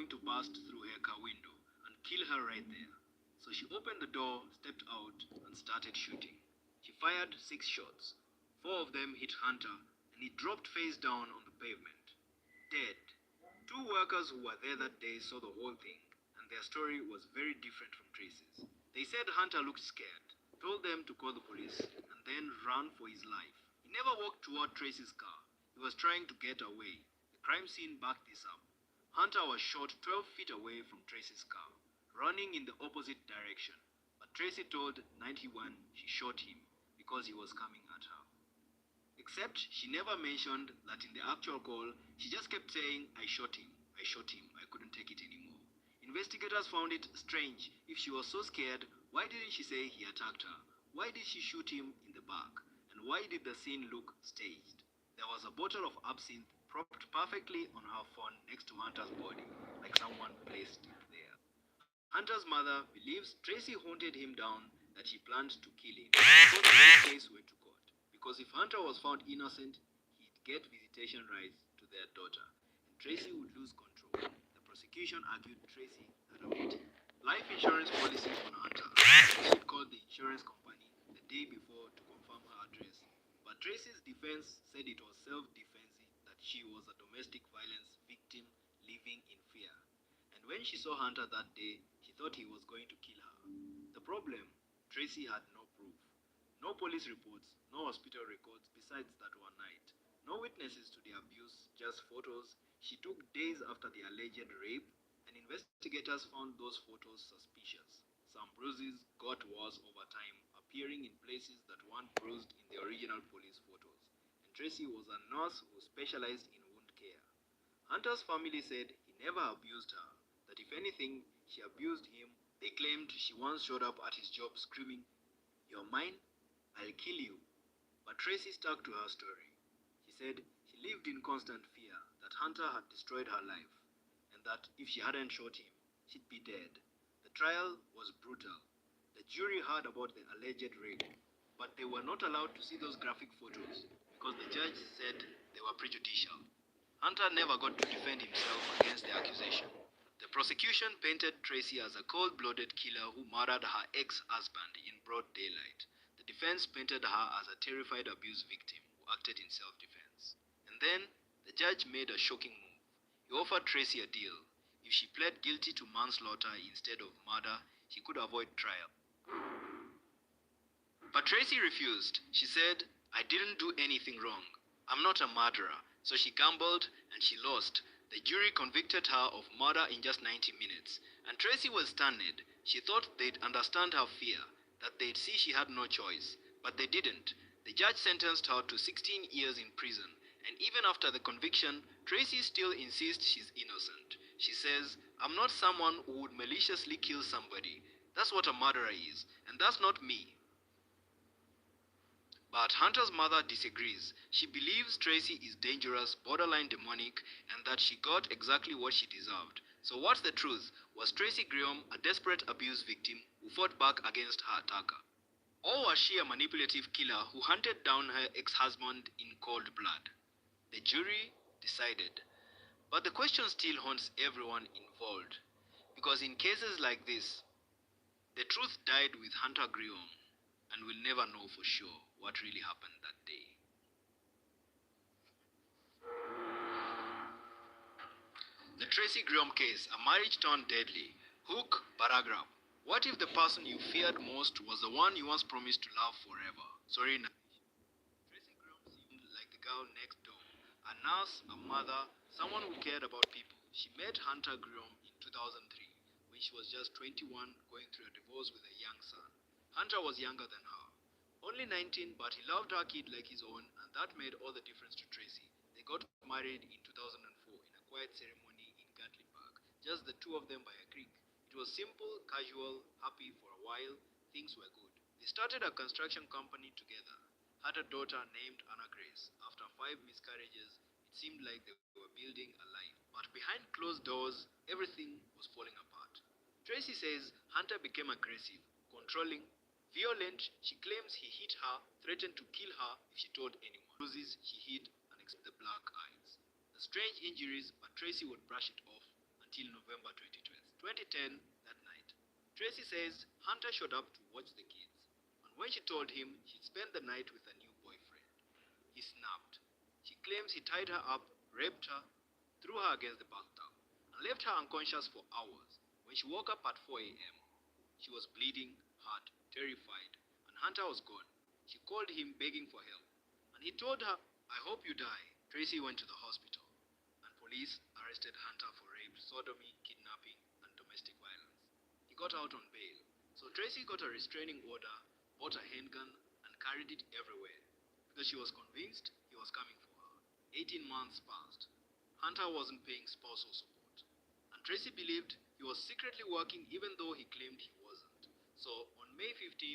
going to burst through her car window and kill her right there. So she opened the door, stepped out, and started shooting. She fired 6 shots. 4 of them hit Hunter, and he dropped face down on the pavement, dead. 2 workers who were there that day saw the whole thing, and their story was very different from Tracy's. They said Hunter looked scared, told them to call the police, and then ran for his life. He never walked toward Tracy's car. He was trying to get away. The crime scene backed this up. Hunter was shot 12 feet away from Tracy's car, running in the opposite direction. But Tracy told 91 she shot him because he was coming at her. Except she never mentioned that in the actual call, she just kept saying, I shot him, I couldn't take it anymore. Investigators found it strange. If she was so scared, why didn't she say he attacked her? Why did she shoot him in the back? And why did the scene look staged? There was a bottle of absinthe propped perfectly on her phone next to Hunter's body, like someone placed it there. Hunter's mother believes Tracy hunted him down, that he planned to kill him before the case went to court. Because if Hunter was found innocent, he'd get visitation rights to their daughter, and Tracy would lose control. The prosecution argued Tracy had a motive. Life insurance policy on Hunter. She called the insurance company the day before to confirm her address. But Tracy's defense said it was self-defense, that she was a domestic violence victim living in fear. And when she saw Hunter that day, she thought he was going to kill her. The problem, Tracy had no proof. No police reports, no hospital records besides that one night. No witnesses to the abuse, just photos she took days after the alleged rape, and investigators found those photos suspicious. Some bruises got worse over time, appearing in places that weren't bruised in the original police photos. And Tracy was a nurse who specialized in wound care. Hunter's family said he never abused her, that if anything, she abused him. They claimed she once showed up at his job screaming, "You're mine, I'll kill you." But Tracy stuck to her story. She said she lived in constant fear that Hunter had destroyed her life, and that if she hadn't shot him, she'd be dead. The trial was brutal. The jury heard about the alleged rape, but they were not allowed to see those graphic photos because the judge said they were prejudicial. Hunter never got to defend himself against the accusation. The prosecution painted Tracy as a cold-blooded killer who murdered her ex-husband in broad daylight. The defense painted her as a terrified abuse victim who acted in self-defense. And then, the judge made a shocking move. He offered Tracy a deal. If she pled guilty to manslaughter instead of murder, she could avoid trial. But Tracy refused. She said, "I didn't do anything wrong. I'm not a murderer." So she gambled and she lost. The jury convicted her of murder in just 90 minutes. And Tracy was stunned. She thought they'd understand her fear, that they'd see she had no choice. But they didn't. The judge sentenced her to 16 years in prison. And even after the conviction, Tracy still insists she's innocent. She says, "I'm not someone who would maliciously kill somebody. That's what a murderer is, and that's not me." But Hunter's mother disagrees. She believes Tracy is dangerous, borderline demonic, and that she got exactly what she deserved. So what's the truth? Was Tracy Graham a desperate abuse victim who fought back against her attacker? Or was she a manipulative killer who hunted down her ex-husband in cold blood? The jury decided. But the question still haunts everyone involved. Because in cases like this, the truth died with Hunter Graham, and we'll never know for sure what really happened that day. The Tracy Graham case, a marriage turned deadly. Hook, paragraph. What if the person you feared most was the one you once promised to love forever? Sorry, Tracy Graham seemed like the girl next door. A nurse, a mother, someone who cared about people. She met Hunter Graham in 2003, when she was just 21, going through a divorce with a young son. Hunter was younger than her. Only 19, but he loved her kid like his own, and that made all the difference to Tracy. They got married in 2004 in a quiet ceremony in Gatlinburg, just the two of them by a creek. It was simple, casual, happy for a while. Things were good. They started a construction company together, had a daughter named Anna Grace. After 5 miscarriages, it seemed like they were building a life. But behind closed doors, everything was falling apart. Tracy says Hunter became aggressive, controlling, violent. She claims he hit her, threatened to kill her if she told anyone. Bruises she hid, and except the black eyes. The strange injuries, but Tracy would brush it off and until November 2010, that night. Tracy says Hunter showed up to watch the kids, and when she told him she'd spent the night with a new boyfriend, he snapped. She claims he tied her up, raped her, threw her against the bathtub, and left her unconscious for hours. When she woke up at 4 a.m., she was bleeding, hurt, terrified, and Hunter was gone. She called him begging for help, and he told her, "I hope you die." Tracy went to the hospital, and police arrested Hunter for rape, sodomy, kidnapping, and domestic violence. He got out on bail, so Tracy got a restraining order, bought a handgun, and carried it everywhere, because she was convinced he was coming for her. 18 months passed. Hunter wasn't paying spousal support, and Tracy believed he was secretly working even though he claimed he wasn't. So on May 15,